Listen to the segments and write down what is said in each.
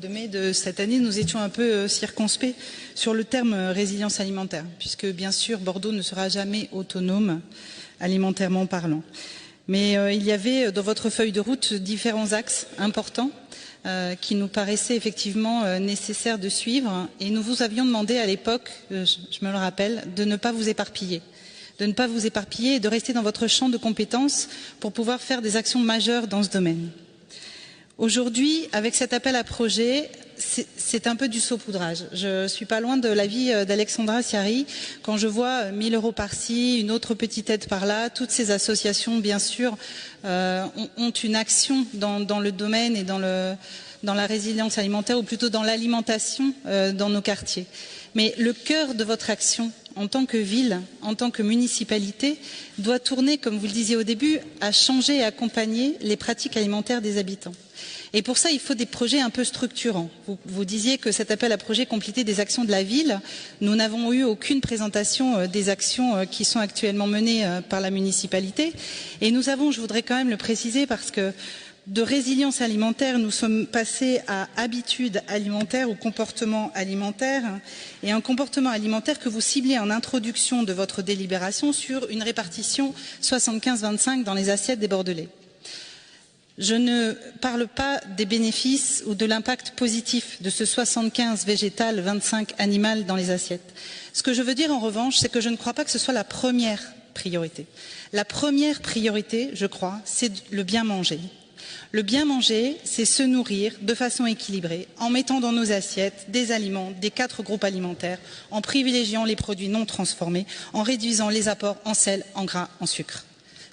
De mai de cette année, nous étions un peu circonspects sur le terme résilience alimentaire, puisque bien sûr Bordeaux ne sera jamais autonome alimentairement parlant. Mais il y avait dans votre feuille de route différents axes importants qui nous paraissaient effectivement nécessaires de suivre, et nous vous avions demandé à l'époque, je me le rappelle, de ne pas vous éparpiller. De ne pas vous éparpiller et de rester dans votre champ de compétences pour pouvoir faire des actions majeures dans ce domaine. Aujourd'hui, avec cet appel à projet, c'est un peu du saupoudrage. Je suis pas loin de l'avis d'Alexandra Ciari quand je vois 1 000 € par-ci, une autre petite aide par-là. Toutes ces associations, bien sûr, ont une action dans le domaine et dans la résilience alimentaire, ou plutôt dans l'alimentation dans nos quartiers. Mais le cœur de votre action, en tant que ville, en tant que municipalité, doit tourner, comme vous le disiez au début, à changer et accompagner les pratiques alimentaires des habitants. Et pour ça, il faut des projets un peu structurants. Vous disiez que cet appel à projet complétait des actions de la ville. Nous n'avons eu aucune présentation des actions qui sont actuellement menées par la municipalité. Et nous avons, je voudrais quand même le préciser, parce que de résilience alimentaire, nous sommes passés à habitude alimentaire ou comportement alimentaire, et un comportement alimentaire que vous ciblez en introduction de votre délibération sur une répartition 75-25 dans les assiettes des Bordelais. Je ne parle pas des bénéfices ou de l'impact positif de ce 75 végétal, 25 animal dans les assiettes. Ce que je veux dire en revanche, c'est que je ne crois pas que ce soit la première priorité. La première priorité, je crois, c'est le bien manger. Le bien manger, c'est se nourrir de façon équilibrée, en mettant dans nos assiettes des aliments des 4 groupes alimentaires, en privilégiant les produits non transformés, en réduisant les apports en sel, en gras, en sucre.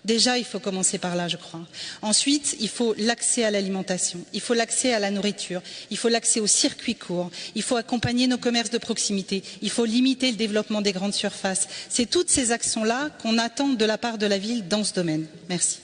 Déjà, il faut commencer par là, je crois. Ensuite, il faut l'accès à l'alimentation, il faut l'accès à la nourriture, il faut l'accès aux circuits courts, il faut accompagner nos commerces de proximité, il faut limiter le développement des grandes surfaces. C'est toutes ces actions-là qu'on attend de la part de la ville dans ce domaine. Merci.